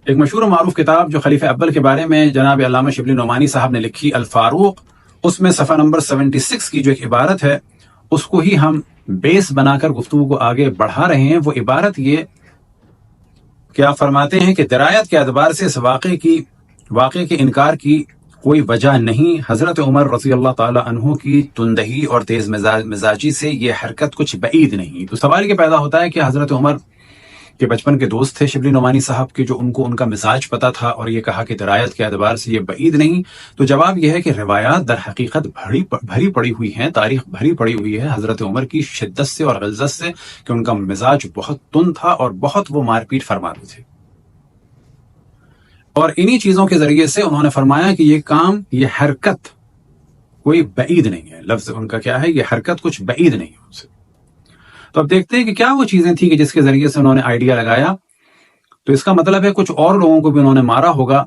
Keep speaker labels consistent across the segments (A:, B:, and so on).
A: ایک مشہور و معروف کتاب جو خلیفہ اول کے بارے میں جناب علامہ شبلی نعمانی صاحب نے لکھی الفاروق، اس میں صفحہ نمبر 76 کی جو ایک عبارت ہے اس کو ہی ہم بیس بنا کر گفتگو کو آگے بڑھا رہے ہیں۔ وہ عبارت یہ کہ آپ فرماتے ہیں کہ درایت کے اعتبار سے اس واقعے کے انکار کی کوئی وجہ نہیں۔ حضرت عمر رضی اللہ تعالی عنہ کی تندہی اور تیز مزاجی سے یہ حرکت کچھ بعید نہیں۔ تو سوال یہ پیدا ہوتا ہے کہ حضرت عمر کے بچپن کے دوست تھے شبلی نعمانی صاحب کے، جو ان کو ان کا مزاج پتا تھا، اور یہ کہا کہ درایت کے اعتبار سے یہ بعید نہیں۔ تو جواب یہ ہے کہ روایات در حقیقت بھری پڑی ہوئی ہیں، تاریخ بھری پڑی ہوئی ہے حضرت عمر کی شدت سے اور غلظت سے، کہ ان کا مزاج بہت تند تھا اور بہت وہ مار پیٹ فرماتے تھے، اور انہی چیزوں کے ذریعے سے انہوں نے فرمایا کہ یہ حرکت کوئی بعید نہیں ہے۔ لفظ ان کا کیا ہے؟ یہ حرکت کچھ بعید نہیں ہے ان سے۔ تو اب دیکھتے ہیں کہ کیا وہ چیزیں تھیں کہ جس کے ذریعے سے انہوں نے آئیڈیا لگایا۔ تو اس کا مطلب ہے کچھ اور لوگوں کو بھی انہوں نے مارا ہوگا،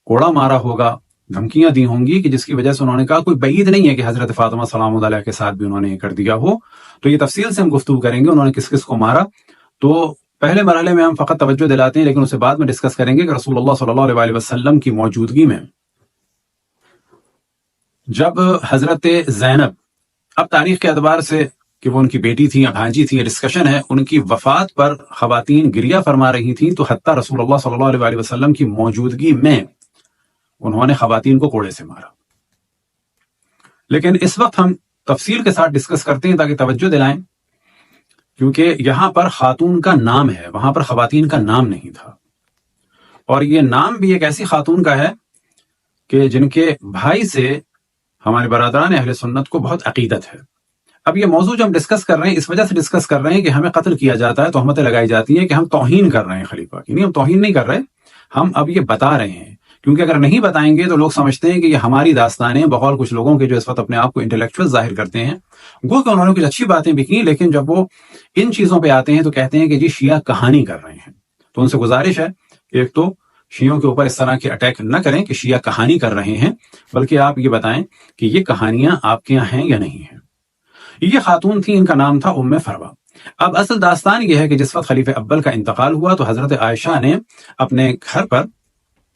A: کوڑا مارا ہوگا، دھمکیاں دی ہوں گی، کہ جس کی وجہ سے انہوں نے کہا کوئی بعید نہیں ہے کہ حضرت فاطمہ سلام اللہ علیہ کے ساتھ بھی انہوں نے یہ کر دیا ہو۔ تو یہ تفصیل سے ہم گفتگو کریں گے انہوں نے کس کس کو مارا۔ تو پہلے مرحلے میں ہم فقط توجہ دلاتے ہیں، لیکن اسے بعد میں ڈسکس کریں گے کہ رسول اللہ صلی اللہ علیہ وسلم کی موجودگی میں جب حضرت زینب، اب تاریخ کے اعتبار سے کہ وہ ان کی بیٹی تھی یا بھانجی تھی، یہ ڈسکشن ہے، ان کی وفات پر خواتین گریہ فرما رہی تھیں، تو حتیٰ رسول اللہ صلی اللہ علیہ وسلم کی موجودگی میں انہوں نے خواتین کو کوڑے سے مارا۔ لیکن اس وقت ہم تفصیل کے ساتھ ڈسکس کرتے ہیں تاکہ توجہ دلائیں، کیونکہ یہاں پر خاتون کا نام ہے، وہاں پر خواتین کا نام نہیں تھا، اور یہ نام بھی ایک ایسی خاتون کا ہے کہ جن کے بھائی سے ہمارے برادران اہل سنت کو بہت عقیدت ہے۔ اب یہ موضوع جو ہم ڈسکس کر رہے ہیں اس وجہ سے ڈسکس کر رہے ہیں کہ ہمیں قتل کیا جاتا ہے، تہمتیں لگائی جاتی ہیں کہ ہم توہین کر رہے ہیں خلیفہ کی۔ نہیں، ہم توہین نہیں کر رہے، ہم اب یہ بتا رہے ہیں، کیونکہ اگر نہیں بتائیں گے تو لوگ سمجھتے ہیں کہ یہ ہماری داستانیں، بقول کچھ لوگوں کے جو اس وقت اپنے آپ کو انٹلیکچوئل ظاہر کرتے ہیں، گو کہ انہوں نے کچھ اچھی باتیں بھی کی، لیکن جب وہ ان چیزوں پہ آتے ہیں تو کہتے ہیں کہ جی شیعہ کہانی کر رہے ہیں۔ تو ان سے گزارش ہے کہ ایک تو شیعوں کے اوپر اس طرح کے اٹیک نہ کریں کہ شیعہ کہانی کر رہے ہیں، بلکہ آپ یہ بتائیں کہ یہ کہانیاں آپ کے یہاں ہیں یا نہیں ہیں۔ یہ خاتون تھی، ان کا نام تھا ام فروا۔ اب اصل داستان یہ ہے کہ جس وقت خلیفہ اول کا انتقال ہوا تو حضرت عائشہ نے اپنے گھر پر،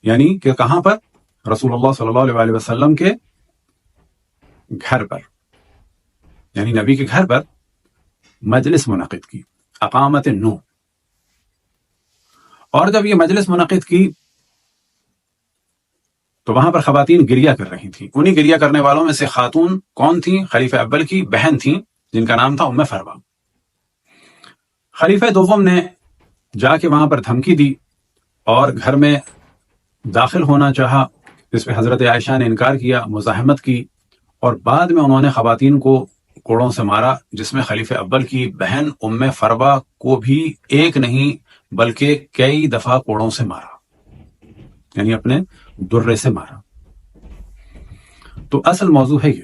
A: یعنی کہ کہاں پر؟ رسول اللہ صلی اللہ علیہ وسلم کے گھر پر، یعنی نبی کے گھر پر مجلس منعقد کی، اقامت نو۔ اور جب یہ مجلس منعقد کی تو وہاں پر خواتین گریہ کر رہی تھیں۔ انہی گریہ کرنے والوں میں سے خاتون کون تھیں؟ خلیفہ اول کی بہن تھیں، جن کا نام تھا ام فروا۔ خلیفہ دوم نے جا کے وہاں پر دھمکی دی اور گھر میں داخل ہونا چاہا، جس پہ حضرت عائشہ نے انکار کیا، مزاحمت کی، اور بعد میں انہوں نے خواتین کو کوڑوں سے مارا، جس میں خلیفہ اول کی بہن ام فروا کو بھی ایک نہیں بلکہ کئی دفعہ کوڑوں سے مارا، یعنی اپنے درے سے مارا۔ تو اصل موضوع ہے یہ۔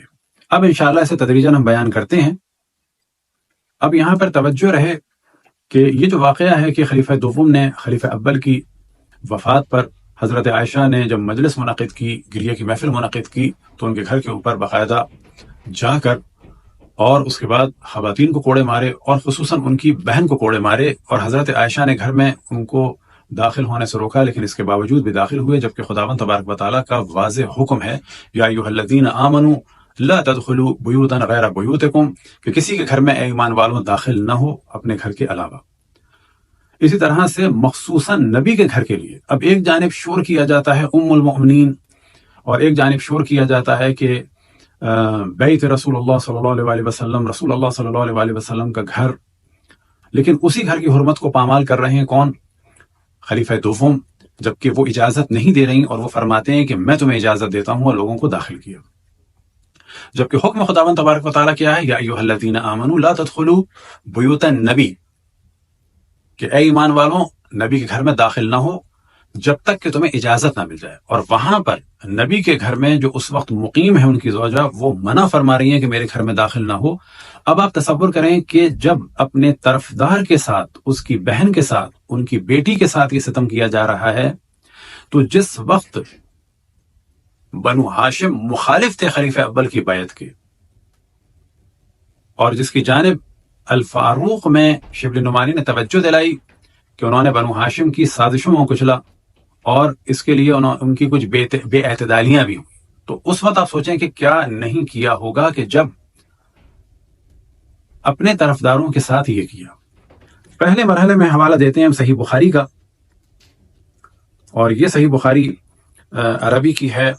A: اب انشاءاللہ اسے تدریجاً ہم بیان کرتے ہیں۔ اب یہاں پر توجہ رہے کہ یہ جو واقعہ ہے کہ خلیفہ دوم نے خلیفہ اول کی وفات پر حضرت عائشہ نے جب مجلس منعقد کی، گریہ کی محفل منعقد کی، تو ان کے گھر کے اوپر باقاعدہ جا کر اور اس کے بعد خواتین کو کوڑے مارے، اور خصوصاً ان کی بہن کو کوڑے مارے، اور حضرت عائشہ نے گھر میں ان کو داخل ہونے سے روکا، لیکن اس کے باوجود بھی داخل ہوئے، جبکہ خداوند تبارک و تعالیٰ کا واضح حکم ہے، یا ایھا الذین آمنوا لا تدخلوا بیوتا غیر بیوتکم، کہ کسی کے گھر میں اے ایمان والوں داخل نہ ہو اپنے گھر کے علاوہ۔ اسی طرح سے مخصوصاً نبی کے گھر کے لیے اب ایک جانب شور کیا جاتا ہے ام المؤمنین، اور ایک جانب شور کیا جاتا ہے کہ بیت رسول اللہ صلی اللہ علیہ وسلم، رسول اللہ صلی اللہ علیہ وسلم کا گھر، لیکن اسی گھر کی حرمت کو پامال کر رہے ہیں کون؟ خلیفہ دوم، جبکہ وہ اجازت نہیں دے رہی، اور وہ فرماتے ہیں کہ میں تمہیں اجازت دیتا ہوں، اور لوگوں کو داخل کیا۔ جبکہ حکم خداوند تبارک و تعالیٰ کیا ہے؟ یا ایھا الذین آمنوا لا تدخلوا بیوت النبی، کہ اے ایمان والوں نبی کے گھر میں داخل نہ ہو جب تک کہ تمہیں اجازت نہ مل جائے۔ اور وہاں پر نبی کے گھر میں جو اس وقت مقیم ہے ان کی زوجہ، وہ منع فرما رہی ہیں کہ میرے گھر میں داخل نہ ہو۔ اب آپ تصور کریں کہ جب اپنے طرفدار کے ساتھ، اس کی بہن کے ساتھ، ان کی بیٹی کے ساتھ یہ ستم کیا جا رہا ہے، تو جس وقت بنو ہاشم مخالف تھے خلیفہ اول کی بیعت کے، اور جس کی جانب الفاروق میں شبلی نعمانی نے توجہ دلائی کہ انہوں نے بنو ہاشم کی سازشوں کو کچلا، اور اس کے لیے ان کی کچھ بے اعتدالیاں بھی ہوئی. تو اس وقت آپ سوچیں کہ کیا نہیں کیا ہوگا کہ جب اپنے طرفداروں کے ساتھ یہ کیا. پہلے مرحلے میں حوالہ دیتے ہیں ہم صحیح بخاری کا، اور یہ صحیح بخاری عربی کی ہے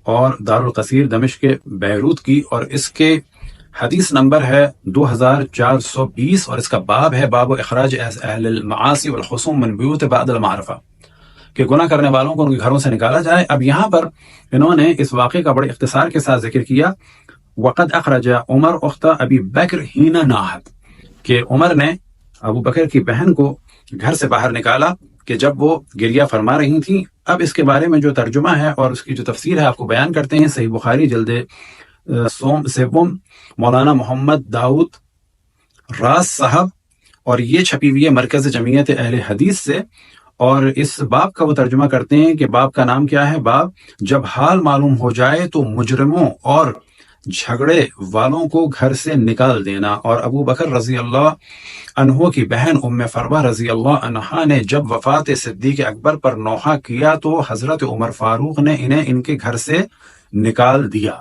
A: اور دارالقصیر دمشق کے بیروت کی، اور اس کے حدیث نمبر ہے 2420، اور اس کا باب ہے باب اخراج اہل المعاصی والخصوم من بیوت بعد المعرفہ، کہ گناہ کرنے والوں کو ان کے گھروں سے نکالا جائے. اب یہاں پر انہوں نے اس واقعے کا بڑے اختصار کے ساتھ ذکر کیا. وقد اخرج عمر اخت ابی بکر حین ناحت، کہ عمر نے ابو بکر کی بہن کو گھر سے باہر نکالا کہ جب وہ گریہ فرما رہی تھیں. اب اس کے بارے میں جو ترجمہ ہے اور اس کی جو تفسیر ہے آپ کو بیان کرتے ہیں. صحیح بخاری جلد سوم مولانا محمد داؤد راز صاحب، اور یہ چھپی ہوئی ہے مرکز جمعیت اہل حدیث سے، اور اس باب کا وہ ترجمہ کرتے ہیں کہ باب کا نام کیا ہے؟ باب جب حال معلوم ہو جائے تو مجرموں اور جھگڑے والوں کو گھر سے نکال دینا. اور ابو بکر رضی اللہ عنہ کی بہن ام فروہ رضی اللہ عنہا نے جب وفات صدیق اکبر پر نوحہ کیا تو حضرت عمر فاروق نے انہیں ان کے گھر سے نکال دیا.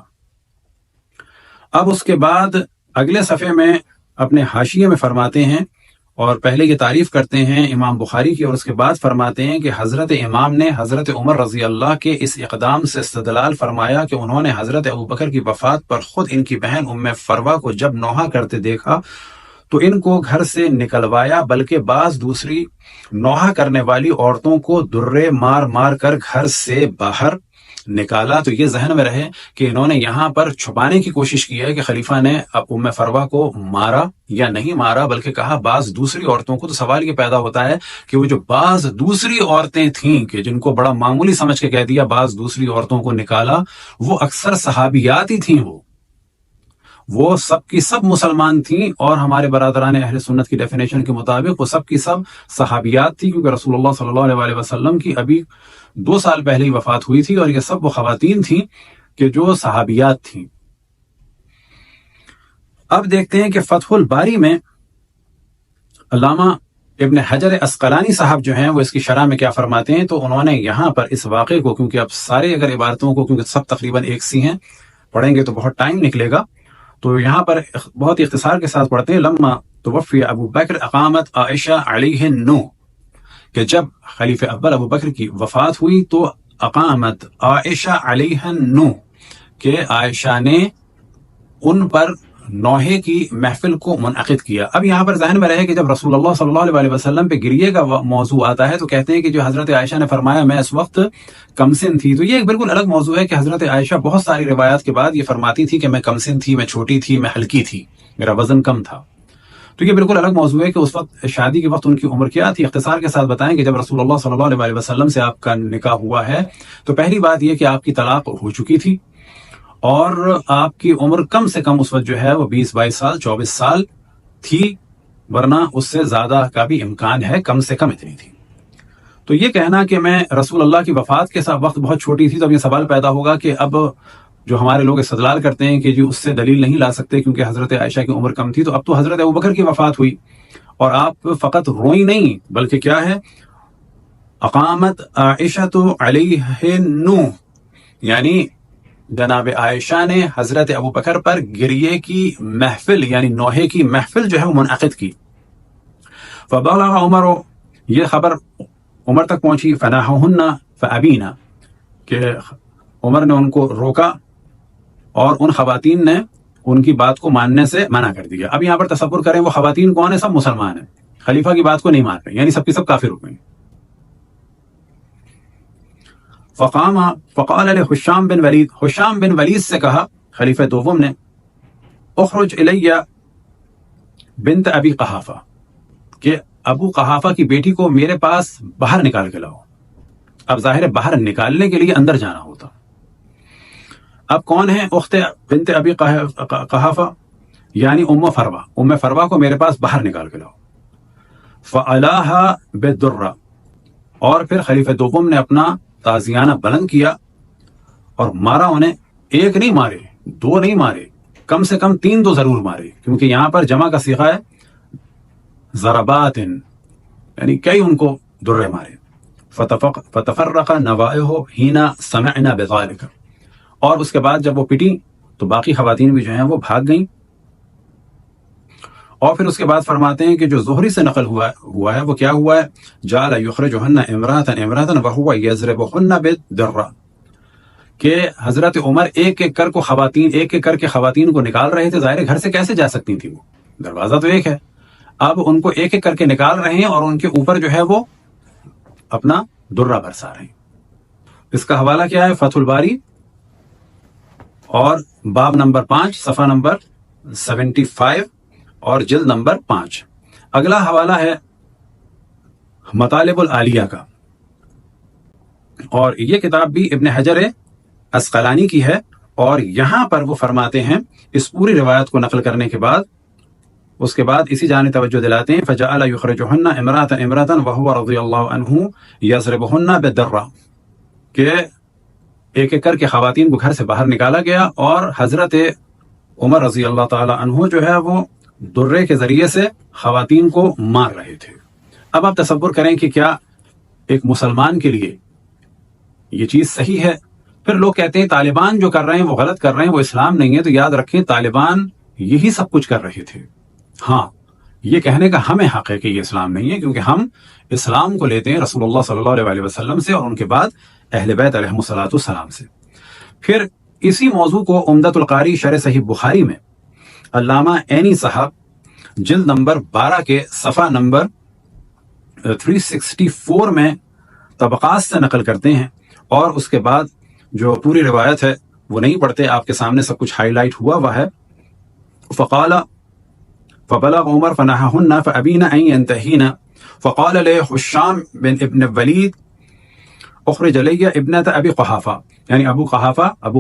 A: اب اس کے بعد اگلے صفحے میں اپنے حاشیے میں فرماتے ہیں، اور پہلے یہ تعریف کرتے ہیں امام بخاری کی، اور اس کے بعد فرماتے ہیں کہ حضرت امام نے حضرت عمر رضی اللہ کے اس اقدام سے استدلال فرمایا کہ انہوں نے حضرت ابوبکر کی وفات پر خود ان کی بہن ام فروہ کو جب نوحہ کرتے دیکھا تو ان کو گھر سے نکلوایا، بلکہ بعض دوسری نوحہ کرنے والی عورتوں کو درے مار مار کر گھر سے باہر نکالا. تو یہ ذہن میں رہے کہ انہوں نے یہاں پر چھپانے کی کوشش کی ہے کہ خلیفہ نے ام فروہ کو مارا یا نہیں مارا، بلکہ کہا بعض دوسری عورتوں کو. تو سوال یہ پیدا ہوتا ہے کہ وہ جو بعض دوسری عورتیں تھیں کہ جن کو بڑا معمولی سمجھ کے کہہ دیا بعض دوسری عورتوں کو نکالا، وہ اکثر صحابیات ہی تھیں. وہ سب کی سب مسلمان تھیں، اور ہمارے برادران اہل سنت کی ڈیفینیشن کے مطابق وہ سب کی سب صحابیات تھی، کیونکہ رسول اللہ صلی اللہ علیہ وسلم کی ابھی 2 سال پہلے ہی وفات ہوئی تھی، اور یہ سب وہ خواتین تھیں کہ جو صحابیات تھیں. اب دیکھتے ہیں کہ فتح الباری میں علامہ ابن حجر عسقلانی صاحب جو ہیں وہ اس کی شرح میں کیا فرماتے ہیں. تو انہوں نے یہاں پر اس واقعے کو، کیونکہ اب سارے اگر عبارتوں کو، کیونکہ سب تقریباً ایک سی ہیں، پڑھیں گے تو بہت ٹائم نکلے گا، تو یہاں پر بہت اختصار کے ساتھ پڑھتے ہیں. لما توفی ابو بکر اقامت عائشہ علیہ النو، کہ جب خلیفہ اول ابو بکر کی وفات ہوئی تو اقامت عائشہ علیہ النو، کہ عائشہ نے ان پر نوحے کی محفل کو منعقد کیا. اب یہاں پر ذہن میں رہے کہ جب رسول اللہ صلی اللہ علیہ وسلم پہ گریے کا موضوع آتا ہے تو کہتے ہیں کہ جو حضرت عائشہ نے فرمایا میں اس وقت کم سن تھی. تو یہ ایک بالکل الگ موضوع ہے کہ حضرت عائشہ بہت ساری روایات کے بعد یہ فرماتی تھی کہ میں کم سن تھی، میں چھوٹی تھی، میں ہلکی تھی، میرا وزن کم تھا. تو یہ بالکل الگ موضوع ہے کہ اس وقت شادی کے وقت ان کی عمر کیا تھی. اختصار کے ساتھ بتائیں کہ جب رسول اللہ صلی اللہ علیہ وسلم سے آپ کا نکاح ہوا ہے تو پہلی بات یہ کہ آپ کی طلاق ہو چکی تھی، اور آپ کی عمر کم سے کم اس وقت جو ہے وہ 20-22 سال 24 سال تھی، ورنہ اس سے زیادہ کا بھی امکان ہے، کم سے کم اتنی تھی. تو یہ کہنا کہ میں رسول اللہ کی وفات کے ساتھ وقت بہت چھوٹی تھی، تو اب یہ سوال پیدا ہوگا کہ اب جو ہمارے لوگ استدلال کرتے ہیں کہ جو اس سے دلیل نہیں لا سکتے کیونکہ حضرت عائشہ کی عمر کم تھی، تو اب تو حضرت ابوبکر کی وفات ہوئی اور آپ فقط روئی نہیں بلکہ کیا ہے، اقامت عائشہ علیہ النو، یعنی جناب عائشہ نے حضرت ابوبکر پر گریے کی محفل یعنی نوحے کی محفل جو ہے وہ منعقد کی. فبلغ عمر، یہ خبر عمر تک پہنچی، فناحہن فابینا، کہ عمر نے ان کو روکا اور ان خواتین نے ان کی بات کو ماننے سے منع کر دیا. اب یہاں پر تصور کریں وہ خواتین کون ہیں؟ سب مسلمان ہیں، خلیفہ کی بات کو نہیں مان رہے، یعنی سب کی سب کافر ہو گئیں. فقال حشام بن ولید، حشام بن ولید سے کہا خلیفہ دوم نے، اخرج الیہ بنت ابی قحافہ، کہ ابو قحافہ کی بیٹی کو میرے پاس باہر نکال کے لاؤ. اب ظاہر باہر نکالنے کے لیے اندر جانا ہوتا. اب کون ہے اخت بنت ابی قحافہ؟ یعنی ام فروہ. ام فروہ کو میرے پاس باہر نکال کے لاؤ. فعلاها بالدرہ، اور پھر خلیفہ دوم نے اپنا تازیانہ بلند کیا اور مارا انہیں. ایک نہیں مارے، 2 نہیں مارے، کم سے کم 3 تو ضرور مارے، کیونکہ یہاں پر جمع کا صیغہ ہے ضربات، یعنی کئی ان کو درے مارے. فتفرق نوائه حين سمعنا بذلك، اور اس کے بعد جب وہ پٹی تو باقی خواتین بھی جو ہیں وہ بھاگ گئیں. اور پھر اس کے بعد فرماتے ہیں کہ جو زہری سے نقل ہوا ہے وہ کیا ہوا ہے، جعل یخرجهن امراۃ وهو یضربهن بالدرہ، کہ حضرت عمر ایک ایک کر کے خواتین کو نکال رہے تھے. ظاہر گھر سے کیسے جا سکتی تھی، وہ دروازہ تو ایک ہے. اب ان کو ایک ایک کر کے نکال رہے ہیں اور ان کے اوپر جو ہے وہ اپنا درہ برسا رہے ہیں. اس کا حوالہ کیا ہے، فتح الباری اور باب نمبر 5 صفحہ نمبر 75 اور جلد نمبر 5. اگلا حوالہ ہے مطالب العالیہ کا، اور یہ کتاب بھی ابن حجر عسقلانی کی ہے. اور یہاں پر وہ فرماتے ہیں اس پوری روایت کو نقل کرنے کے بعد، اس کے بعد اسی جانب توجہ دلاتے ہیں، فجعل یخرجهن امراۃ وهو رضی اللہ عنہ یضربهن بالدرہ، کہ ایک ایک کر کے خواتین کو گھر سے باہر نکالا گیا اور حضرت عمر رضی اللہ تعالی عنہ جو ہے وہ درے کے ذریعے سے خواتین کو مار رہے تھے. اب آپ تصور کریں کہ کیا ایک مسلمان کے لیے یہ چیز صحیح ہے؟ پھر لوگ کہتے ہیں طالبان جو کر رہے ہیں وہ غلط کر رہے ہیں، وہ اسلام نہیں ہے. تو یاد رکھیں طالبان یہی سب کچھ کر رہے تھے. ہاں، یہ کہنے کا ہمیں حق ہے کہ یہ اسلام نہیں ہے، کیونکہ ہم اسلام کو لیتے ہیں رسول اللہ صلی اللہ علیہ وسلم سے اور ان کے بعد اہل بیت علیہم الصلوۃ والسلام سے. پھر اسی موضوع کو عمدۃ القاری شرح صحیح بخاری میں علامہ عینی صاحب جلد نمبر 12 کے صفحہ نمبر 364 میں طبقات سے نقل کرتے ہیں. اور اس کے بعد جو پوری روایت ہے وہ نہیں پڑھتے، آپ کے سامنے سب کچھ ہائی لائٹ ہوا ہے. فقال فبلغ عمر فنههن فابين ان ينتهين فقال له هشام بن ابن الولید اخرج لي ابنة ابی قحافہ، یعنی ابو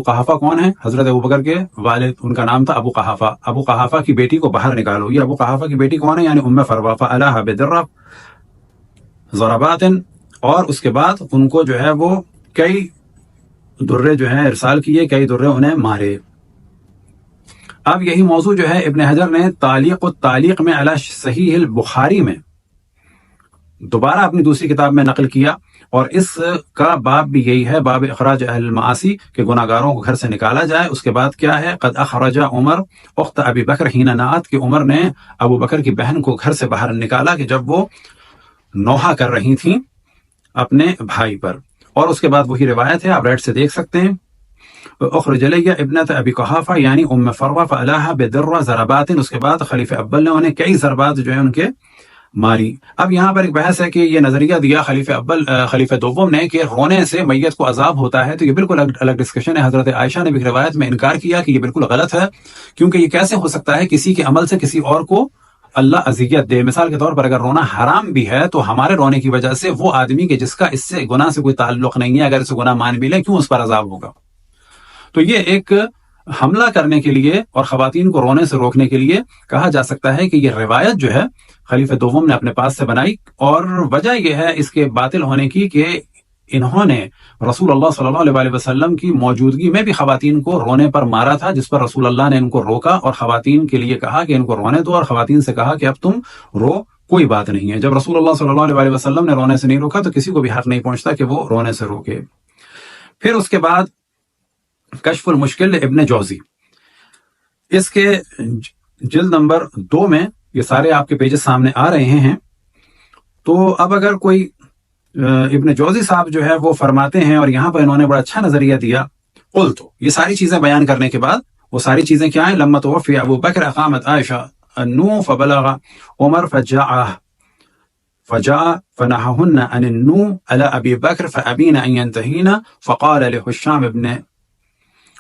A: قحافہ کون ہے؟ حضرت ابوبکر کے والد، ان کا نام تھا ابو قحافہ. ابو قحافہ کی بیٹی کو باہر نکالو. یہ ابو قحافہ کی بیٹی کون ہے؟ یعنی ام فروہ. فعلاها بدرہ ضربات، اور اس کے بعد ان کو جو ہے وہ کئی درے جو ہیں ارسال کیے، کئی درے انہیں مارے. اب یہی موضوع جو ہے ابن حجر نے تعلیق میں علی صحیح البخاری میں دوبارہ اپنی دوسری کتاب میں نقل کیا، اور اس کا باب بھی یہی ہے، باب اخراج اہل المعاصی، کہ گناہ گاروں کو گھر سے نکالا جائے. اس کے بعد کیا ہے، قد اخرج عمر اخت ابی بکر حین نعت، کہ عمر نے ابو بکر کی بہن کو گھر سے باہر نکالا کہ جب وہ نوحہ کر رہی تھیں اپنے بھائی پر. اور اس کے بعد وہی روایت ہے، آپ ریٹ سے دیکھ سکتے ہیں، اخرج لی ابنۃ ابی قحافہ یعنی ام فروہ فعلاها بدرہ ضربات. اس کے بعد خلیفہ اول نے انہیں کئی ضربات جو ہے ان کے ماری. اب یہاں پر ایک بحث ہے کہ یہ نظریہ دیا خلیفہ دوم نے کہ رونے سے میت کو عذاب ہوتا ہے، تو یہ بالکل الگ ڈسکشن ہے. حضرت عائشہ نے بھی روایت میں انکار کیا کہ یہ بالکل غلط ہے، کیونکہ یہ کیسے ہو سکتا ہے کسی کے عمل سے کسی اور کو اللہ اذیت دے. مثال کے طور پر اگر رونا حرام بھی ہے تو ہمارے رونے کی وجہ سے وہ آدمی کہ جس کا اس سے گناہ سے کوئی تعلق نہیں ہے، اگر اسے گناہ مان بھی لے، کیوں اس پر عذاب ہوگا؟ تو یہ ایک حملہ کرنے کے لیے اور خواتین کو رونے سے روکنے کے لیے کہا جا سکتا ہے کہ یہ روایت جو ہے خلیفہ دوم نے اپنے پاس سے بنائی، اور وجہ یہ ہے اس کے باطل ہونے کی کہ انہوں نے رسول اللہ صلی اللہ علیہ وسلم کی موجودگی میں بھی خواتین کو رونے پر مارا تھا، جس پر رسول اللہ نے ان کو روکا اور خواتین کے لیے کہا کہ ان کو رونے دو، اور خواتین سے کہا کہ اب تم رو، کوئی بات نہیں ہے. جب رسول اللہ صلی اللہ علیہ وسلم نے رونے سے نہیں روکا تو کسی کو بھی حق نہیں پہنچتا کہ وہ رونے سے روکے. پھر اس کے بعد کشف المشکل ابن جوزی، اس کے جلد نمبر 2 میں یہ سارے آپ کے پیجز سامنے آ رہے ہیں. تو اب اگر کوئی ابن جوزی صاحب جو ہے وہ فرماتے ہیں، اور یہاں پر انہوں نے بڑا اچھا نظریہ دیا، قلت، یہ ساری چیزیں بیان کرنے کے بعد وہ ساری چیزیں کیا ہیں، لما توفی ابو بکر اقامت عائشہ النو فبلغ عمر فجاء فنههن عن النو على ابي بكر فابين ان ينتهين فقال لهشام ابن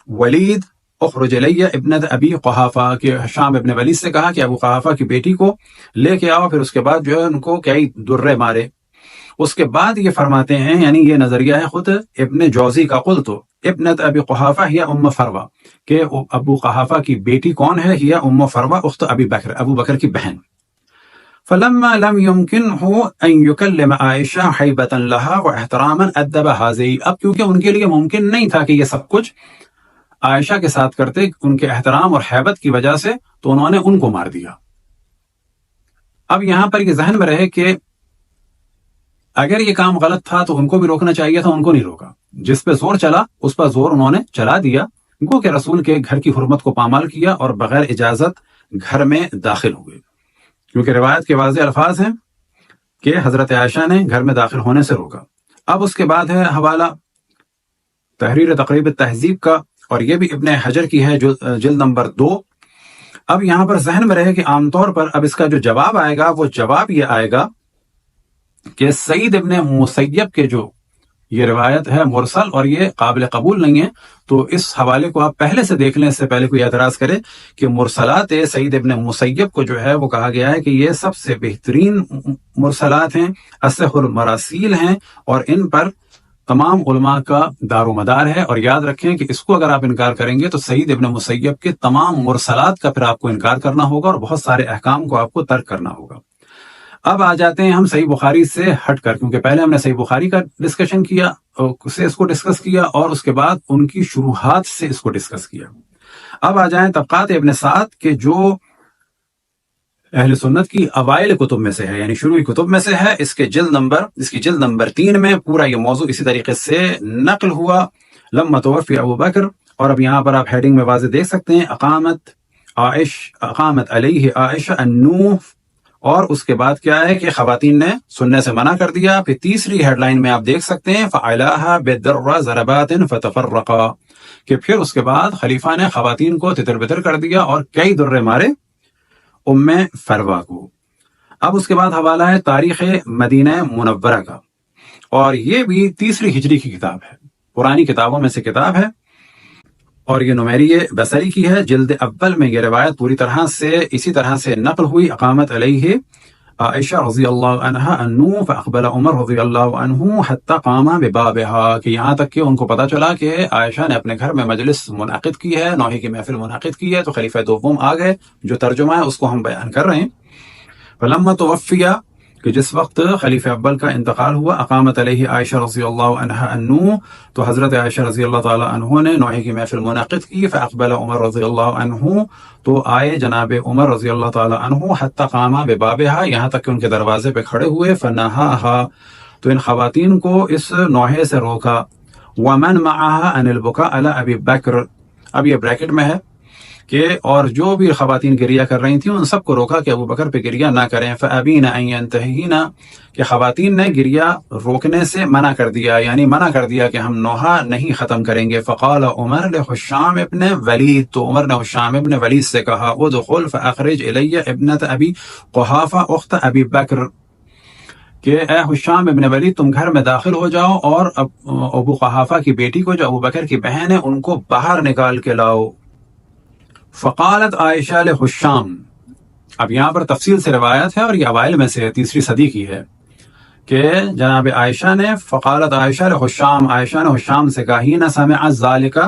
A: ولید اخرج لی ابنۃ ابی قحافہ، کہ ہشام ابن ولید سے کہا کہ ابو قحافہ کی بیٹی کو لے کے آؤ. پھر اس کے بعد جو ہے ان کو کئی درے مارے. اس کے بعد یہ فرماتے ہیں، یعنی یہ نظریہ ہے خود ابن جوزی کا، قلت ابنۃ ابی قحافہ ہی ام فروہ، کہ ابو قحافہ کی بیٹی کون ہے، ہی ام فروہ اخت ابی بکر، ابو بکر کی بہن. فلما لم يمكنه ان يكلم عائشہ حیبۃ لها واحتراما ادب هذه، اب کیونکہ ان کے لیے ممکن نہیں تھا کہ یہ سب کچھ عائشہ کے ساتھ کرتے، ان کے احترام اور حیبت کی وجہ سے، تو انہوں نے ان کو مار دیا. اب یہاں پر یہ ذہن میں رہے کہ اگر یہ کام غلط تھا تو ان کو بھی روکنا چاہیے تھا، ان کو نہیں روکا. جس پہ زور چلا اس پر زور انہوں نے چلا دیا، گو کہ رسول کے گھر کی حرمت کو پامال کیا اور بغیر اجازت گھر میں داخل ہوئے. کیونکہ روایت کے واضح الفاظ ہیں کہ حضرت عائشہ نے گھر میں داخل ہونے سے روکا. اب اس کے بعد ہے حوالہ تحریر تقریب تہذیب کا، اور یہ بھی ابن حجر کی ہے، جلد نمبر 2. اب یہاں پر ذہن میں رہے کہ عام طور پر اب اس کا جو جواب آئے گا وہ جواب یہ آئے گا کہ سعید ابن مسیب کے جو یہ روایت ہے مرسل اور یہ قابل قبول نہیں ہے. تو اس حوالے کو آپ پہلے سے دیکھ لیں، اس سے پہلے کوئی اعتراض کرے کہ مرسلات سعید ابن مسیب کو جو ہے وہ کہا گیا ہے کہ یہ سب سے بہترین مرسلات ہیں، اصح المراسیل ہیں، اور ان پر تمام علماء کا دار و مدار ہے. اور یاد رکھیں کہ اس کو اگر آپ انکار کریں گے تو سعید ابن مسیب کے تمام مرسلات کا پھر آپ کو انکار کرنا ہوگا اور بہت سارے احکام کو آپ کو ترک کرنا ہوگا. اب آ جاتے ہیں ہم صحیح بخاری سے ہٹ کر، کیونکہ پہلے ہم نے صحیح بخاری کا ڈسکشن کیا، اس کو ڈسکس کیا، اور اس کے بعد ان کی شروحات سے اس کو ڈسکس کیا. اب آ جائیں طبقات ابن سعد کے، جو اہل سنت کی اوائل کتب میں سے ہے، یعنی شروعی کتب میں سے ہے. اس کی جلد نمبر 3 میں پورا یہ موضوع اسی طریقے سے نقل ہوا، لما توفی ابو بکر. اور اب یہاں پر آپ ہیڈنگ میں واضح دیکھ سکتے ہیں، اقامت علیہ عائشہ النوح، اور اس کے بعد کیا ہے کہ خواتین نے سننے سے منع کر دیا. پھر تیسری ہیڈ لائن میں آپ دیکھ سکتے ہیں فعلاها بالدر ضربات فتفرقا، کہ پھر اس کے بعد خلیفہ نے خواتین کو تتر بتر کر دیا اور کئی درے مارے ام فروا کو. اب اس کے بعد حوالہ ہے تاریخ مدینہ منورہ کا، اور یہ بھی 3 ہجری کی کتاب ہے، پرانی کتابوں میں سے کتاب ہے، اور یہ نمیری بصری کی ہے. جلد اول میں یہ روایت پوری طرح سے اسی طرح سے نقل ہوئی. اقامت علیہ عائشہ رضی اللہ عنہا انو فاقبل عمر رضی اللہ عنہ حتی قام ببابها، کہ یہاں تک کہ ان کو پتا چلا کہ عائشہ نے اپنے گھر میں مجلس منعقد کی ہے، نوحے کی محفل منعقد کی ہے، تو خلیفہ دوم آ گئے. جو ترجمہ ہے اس کو ہم بیان کر رہے ہیں. فلما توفیہ، کہ جس وقت خلیفہ اول کا انتقال ہوا، اقامت علیہ عائشہ رضی اللہ عنہا انو، تو حضرت عائشہ رضی اللہ تعالی عنہ نے نوحے کی محفل منعقد کی. فاقبل عمر رضی اللہ عنہ، تو آئے جناب عمر رضی اللہ تعالی عنہ، حتی قام ببابها، یہاں تک کہ ان کے دروازے پہ کھڑے ہوئے. فنہاها، تو ان خواتین کو اس نوحے سے روکا. ومن معها عن البكاء على ابی بکر، اب یہ بریکٹ میں ہے کہ اور جو بھی خواتین گریہ کر رہی تھیں ان سب کو روکا کہ ابو بکر پہ گریہ نہ کریں. فابین ان ينتهین، کہ خواتین نے گریہ روکنے سے منع کر دیا، یعنی منع کر دیا کہ ہم نوحہ نہیں ختم کریں گے. فقال عمر لحشام ابن ولید، تو عمر نے حشام ابن ولید سے کہا ادخل فاخرج الی ابنت ابی قحافہ اخت ابی بکر، کہ اے حشام ابن ولید تم گھر میں داخل ہو جاؤ اور ابو قحافہ کی بیٹی کو جو ابو بکر کی بہن ہے ان کو باہر نکال کے لاؤ. فقالت عائشہ لحشام، اب یہاں پر تفصیل سے روایت ہے اور یہ اوائل میں سے 3 صدی کی ہے کہ جناب عائشہ نے، فقالت عائشہ لحشام، عائشہ نے حشام سے کہا ہی نہ سمع ذالک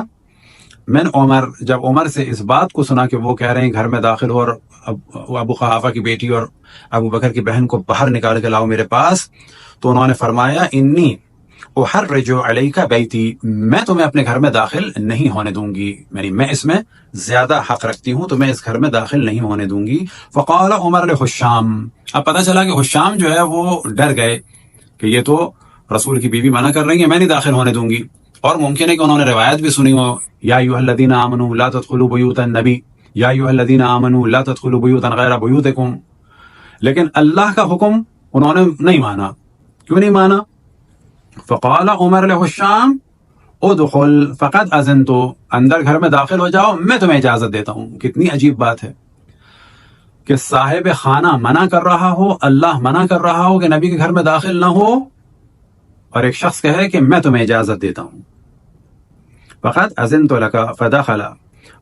A: من عمر، جب عمر سے اس بات کو سنا کہ وہ کہہ رہے ہیں گھر میں داخل ہو اور ابو قحافہ کی بیٹی اور ابو بکر کی بہن کو باہر نکال کے لاؤ میرے پاس، تو انہوں نے فرمایا انی احرج علیک بیتی، میں تمہیں اپنے گھر میں داخل نہیں ہونے دوں گی، یعنی میں اس میں زیادہ حق رکھتی ہوں تو میں اس گھر میں داخل نہیں ہونے دوں گی. فقال عمر لحشام، اب پتہ چلا کہ حشام جو ہے وہ ڈر گئے کہ یہ تو رسول کی بیوی منع کر رہی ہے، میں نہیں داخل ہونے دوں گی. اور ممکن ہے کہ انہوں نے روایت بھی سنی ہو، یا ایھا الذین آمنوا لا تدخلوا بیوت النبی، یا ایھا الذین آمنوا لا تدخلوا بیوتا غیر بیوتکم، لیکن اللہ کا حکم انہوں نے نہیں مانا. کیوں نہیں مانا؟ فقال عمر لحشام ادخل فقد اذنت، اندر گھر میں داخل ہو جاؤ میں تمہیں اجازت دیتا ہوں. کتنی عجیب بات ہے کہ صاحب خانہ منع کر رہا ہو، اللہ منع کر رہا ہو کہ نبی کے گھر میں داخل نہ ہو، اور ایک شخص کہے کہ میں تمہیں اجازت دیتا ہوں. فقد اذنت لك فدخل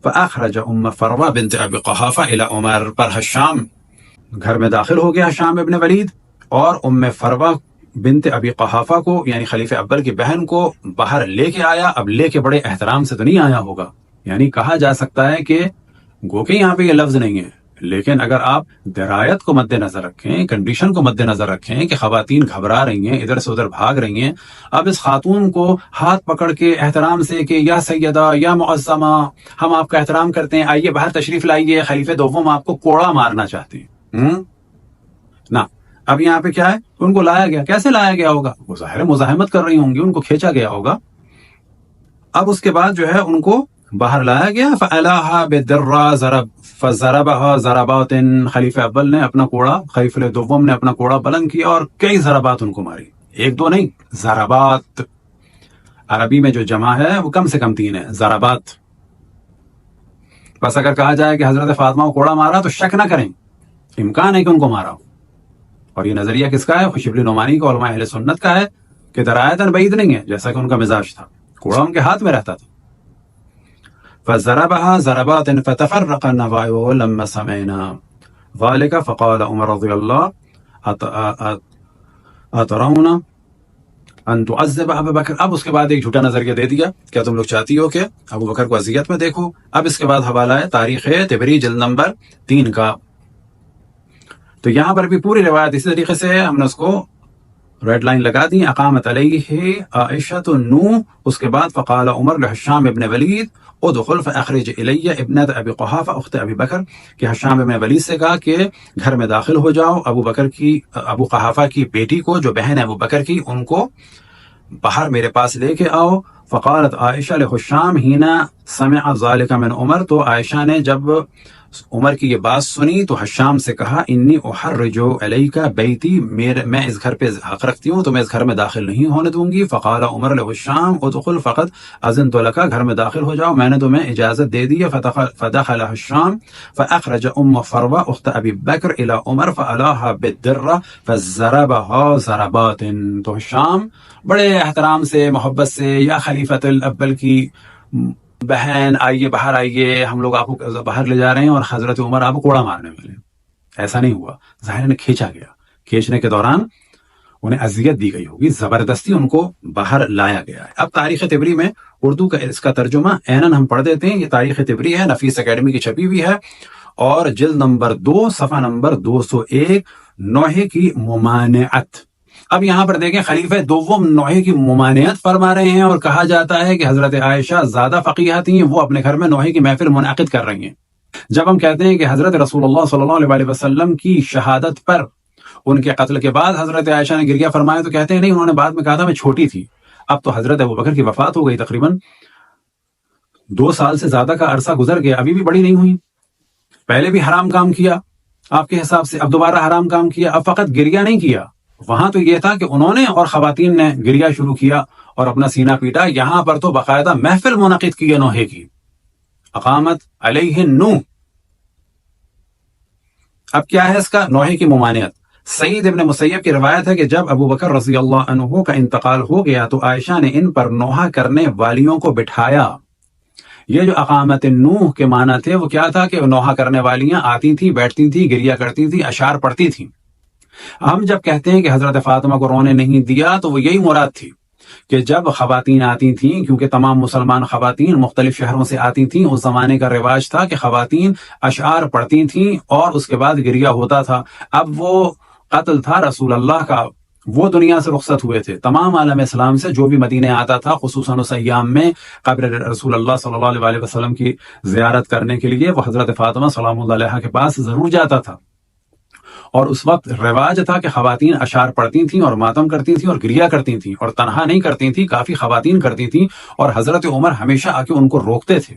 A: فاخرج ام فروہ بنت ابی قحافہ الى عمر، پر حشام گھر میں داخل ہو گیا، حشام ابن ولید، اور ام فروہ بنت ابی قحافہ کو یعنی خلیفہ اول کی بہن کو باہر لے کے آیا. اب لے کے بڑے احترام سے تو نہیں آیا ہوگا، یعنی کہا جا سکتا ہے کہ گو کہ یہاں پہ یہ لفظ نہیں ہے، لیکن اگر آپ درایت کو مد نظر رکھیں، کنڈیشن کو مد نظر رکھیں کہ خواتین گھبرا رہی ہیں، ادھر سے ادھر بھاگ رہی ہیں، اب اس خاتون کو ہاتھ پکڑ کے احترام سے کہ یا سیدہ یا معظمہ ہم آپ کا احترام کرتے ہیں، آئیے باہر تشریف لائیے، خلیفہ دوم آپ کو کوڑا مارنا چاہتے ہیں. نہ، اب یہاں پہ کیا ہے، ان کو لایا گیا. کیسے لایا گیا ہوگا؟ وہ ظاہر مزاحمت کر رہی ہوں گی، ان کو کھینچا گیا ہوگا. اب اس کے بعد جو ہے ان کو باہر لایا گیا. فَأَلَاهَا بِالدِّرَّةِ فَضَرَبَهَا ضَرَبَاتٍ. خلیفہ اول نے اپنا کوڑا، خلیفہ دوم نے اپنا کوڑا بلند کیا اور کئی ضربات ان کو ماری. ایک دو نہیں، ضربات. عربی میں جو جمع ہے وہ کم سے کم 3 ہے، ضربات. بس اگر کہا جائے کہ حضرت فاطمہ کو کوڑا مارا تو شک نہ کریں، امکان ہے کہ ان کو مارا ہو. اور یہ نظریہ کس کا ہے؟ شبلی نعمانی کا، علماء اہل سنت کا ہے کہ درایتاً بعید نہیں ہے، جیسا کہ ان کا مزاج تھا. کوڑا ان کے ہاتھ میں رہتا تھا. فَضَرَبَهَا ضَرَبَاتٍ فَتَفَرَّقَ النَّوَائِبُ لَمَّا سَمِعْنَا ذَلِكَ فَقَالَ عُمَرُ رضی اللہ أَتَرَوْنَ أَن تُعَذِّبَ أَبَا بَكْرَ. اب اس کے بعد ایک جھوٹا نظریہ دے دیا، کیا تم لوگ چاہتی ہو کہ ابو بکر کو اذیت میں دیکھو؟ اب اس کے بعد حوالہ ہے تاریخ طبری جلد نمبر 3 کا. تو یہاں پر بھی پوری روایت اسی طریقے سے ہم نے اس کو ریڈ لائن لگا دی. اقامت علیہ عائشۃ نو. اس کے بعد فقال عمر لحشام ابن ولید ادخل فاخرج الی ابنت ابی قحافہ اخت ابی بکر، کہ حشام ابن ولید سے کہا کہ گھر میں داخل ہو جاؤ ابو قحافہ کی بیٹی کو، جو بہن ہے ابو بکر کی، ان کو باہر میرے پاس لے کے آؤ. فقالت عائشہ لحشام حینا سمع ذلك من عمر. تو عائشہ نے جب عمر کی یہ بات سنی تو حشام سے کہا انی احرج علیک بیتی، میں اس گھر پہ حق رکھتی ہوں تو میں اس گھر میں داخل نہیں ہونے دوں گی. فقال عمر لحشام ادخل فقط اذنت لک، گھر میں داخل ہو جاؤ، میں نے تمہیں اجازت دے دی ہے. فدخل حشام فاخرج ام فروہ اخت ابی بکر الى عمر فعلاها بالدرہ فضربها ضربات. تو حشام بڑے احترام سے، محبت سے، یا خلیفۃ الاول کی بہن آئیے، باہر آئیے، ہم لوگ آپ کو باہر لے جا رہے ہیں اور حضرت عمر آپ کو کوڑا مارنے والے ہیں. ایسا نہیں ہوا، ظاہر نے کھینچا گیا. کھینچنے کے دوران انہیں اذیت دی گئی ہوگی، زبردستی ان کو باہر لایا گیا ہے. اب تاریخ طبری میں اردو کا اس کا ترجمہ عیناً ہم پڑھ دیتے ہیں. یہ تاریخ طبری ہے، نفیس اکیڈمی کی چھپی ہوئی ہے، اور جلد نمبر 2 صفحہ نمبر 201، نوحے کی ممانعت. اب یہاں پر دیکھیں، خلیفہ دوم نوحے کی ممانعت فرما رہے ہیں اور کہا جاتا ہے کہ حضرت عائشہ زیادہ فقیہ تھیں، وہ اپنے گھر میں نوحے کی محفل منعقد کر رہی ہیں. جب ہم کہتے ہیں کہ حضرت رسول اللہ صلی اللہ علیہ وسلم کی شہادت پر ان کے قتل کے بعد حضرت عائشہ نے گریہ فرمایا، تو کہتے ہیں نہیں، انہوں نے بعد میں کہا تھا میں چھوٹی تھی. اب تو حضرت ابوبکر کی وفات ہو گئی، تقریباً 2 سال سے زیادہ کا عرصہ گزر گیا، ابھی بھی بڑی نہیں ہوئی. پہلے بھی حرام کام کیا آپ کے حساب سے، اب دوبارہ حرام کام کیا. اب فقط گریہ نہیں کیا، وہاں تو یہ تھا کہ انہوں نے اور خواتین نے گریہ شروع کیا اور اپنا سینہ پیٹا. یہاں پر تو باقاعدہ محفل منعقد کی ہے نوحے کی، اقامت علیہ نو. اب کیا ہے اس کا؟ نوحے کی ممانعت. سعید ابن مسیب کی روایت ہے کہ جب ابو بکر رضی اللہ عنہ کا انتقال ہو گیا تو عائشہ نے ان پر نوحہ کرنے والیوں کو بٹھایا. یہ جو اقامت نوح کے معنی تھے وہ کیا تھا کہ نوحہ کرنے والیاں آتی تھیں، بیٹھتی تھیں، گریہ کرتی تھیں، اشعار پڑھتی تھیں. ہم جب کہتے ہیں کہ حضرت فاطمہ کو رونے نہیں دیا تو وہ یہی مراد تھی کہ جب خواتین آتی تھیں، کیونکہ تمام مسلمان خواتین مختلف شہروں سے آتی تھیں، اس زمانے کا رواج تھا کہ خواتین اشعار پڑھتی تھیں اور اس کے بعد گریہ ہوتا تھا. اب وہ قتل تھا رسول اللہ کا، وہ دنیا سے رخصت ہوئے تھے. تمام عالم اسلام سے جو بھی مدینے آتا تھا، خصوصاً اس ایام میں قبر رسول اللہ صلی اللہ علیہ وسلم کی زیارت کرنے کے لیے، وہ حضرت فاطمہ سلام اللہ علیہا کے پاس ضرور جاتا تھا. اور اس وقت رواج تھا کہ خواتین اشعار پڑھتی تھیں اور ماتم کرتی تھیں اور گریہ کرتی تھیں، اور تنہا نہیں کرتی تھیں، کافی خواتین کرتی تھیں، اور حضرت عمر ہمیشہ آ کے ان کو روکتے تھے،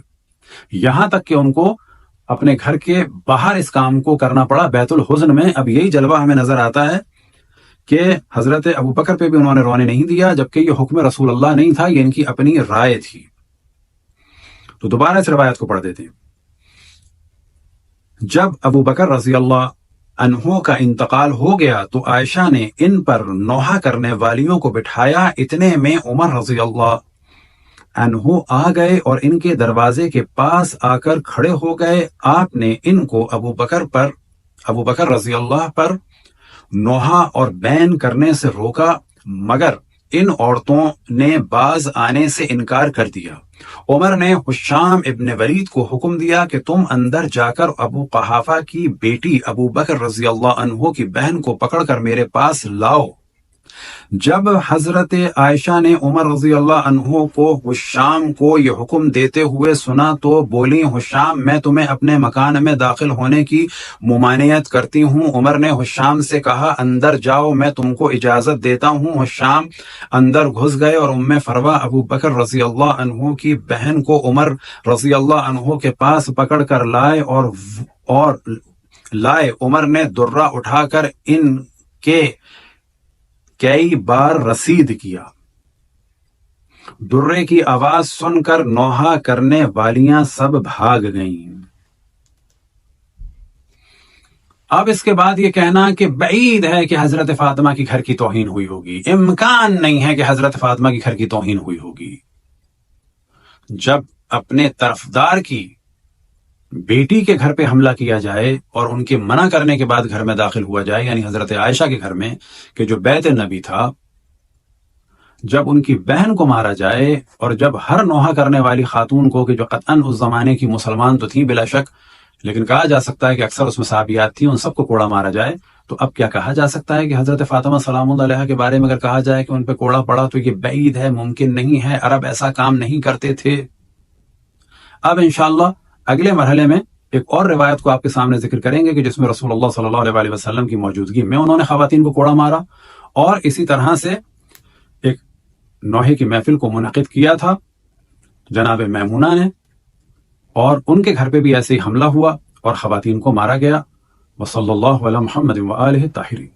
A: یہاں تک کہ ان کو اپنے گھر کے باہر اس کام کو کرنا پڑا، بیت الحزن میں. اب یہی جلوہ ہمیں نظر آتا ہے کہ حضرت ابو بکر پہ بھی انہوں نے رونے نہیں دیا، جبکہ یہ حکم رسول اللہ نہیں تھا، یہ ان کی اپنی رائے تھی. تو دوبارہ اس روایت کو پڑھ دیتے ہیں. جب ابو بکر رضی اللہ عنہ کا انتقال ہو گیا تو عائشہ نے ان پر نوحہ کرنے والیوں کو بٹھایا. اتنے میں عمر رضی اللہ عنہ آ گئے اور ان کے دروازے کے پاس آ کر کھڑے ہو گئے. آپ نے ان کو ابو بکر رضی اللہ پر نوحہ اور بین کرنے سے روکا، مگر ان عورتوں نے باز آنے سے انکار کر دیا. عمر نے حشام ابن ولید کو حکم دیا کہ تم اندر جا کر ابو قحافہ کی بیٹی ابو بکر رضی اللہ عنہ کی بہن کو پکڑ کر میرے پاس لاؤ. جب حضرت عائشہ نے عمر رضی اللہ عنہ کو حشام کو یہ حکم دیتے ہوئے سنا تو بولی حشام میں تمہیں اپنے مکان میں داخل ہونے کی ممانعت کرتی ہوں۔ عمر نے حشام سے کہا اندر جاؤ میں تم کو اجازت دیتا ہوں۔ حشام اندر گھس گئے اور ام فروہ ابو بکر رضی اللہ عنہ کی بہن کو عمر رضی اللہ عنہ کے پاس پکڑ کر لائے اور عمر نے درہ اٹھا کر ان کے کئی بار رسید کیا۔ درے کی آواز سن کر نوحہ کرنے والیاں سب بھاگ گئیں۔ اب اس کے بعد یہ کہنا کہ بعید ہے کہ حضرت فاطمہ کی گھر کی توہین ہوئی ہوگی، امکان نہیں ہے کہ حضرت فاطمہ کی گھر کی توہین ہوئی ہوگی۔ جب اپنے طرفدار کی بیٹی کے گھر پہ حملہ کیا جائے اور ان کے منع کرنے کے بعد گھر میں داخل ہوا جائے، یعنی حضرت عائشہ کے گھر میں کہ جو بیت نبی تھا، جب ان کی بہن کو مارا جائے اور جب ہر نوحہ کرنے والی خاتون کو کہ جو قطعاً اس زمانے کی مسلمان تو تھیں بلا شک، لیکن کہا جا سکتا ہے کہ اکثر اس میں صحابیات تھیں، ان سب کو کوڑا مارا جائے، تو اب کیا کہا جا سکتا ہے کہ حضرت فاطمہ سلام اللہ علیہا کے بارے میں اگر کہا جائے کہ ان پہ کوڑا پڑا تو یہ بعید ہے، ممکن نہیں ہے، عرب ایسا کام نہیں کرتے تھے۔ اب انشاءاللہ اگلے مرحلے میں ایک اور روایت کو آپ کے سامنے ذکر کریں گے کہ جس میں رسول اللہ صلی اللہ علیہ وسلم کی موجودگی میں انہوں نے خواتین کو کوڑا مارا، اور اسی طرح سے ایک نوحے کی محفل کو منعقد کیا تھا جناب میمونہ نے، اور ان کے گھر پہ بھی ایسے ہی حملہ ہوا اور خواتین کو مارا گیا۔ وصلی اللہ علی محمد وآلہ الطاہرین۔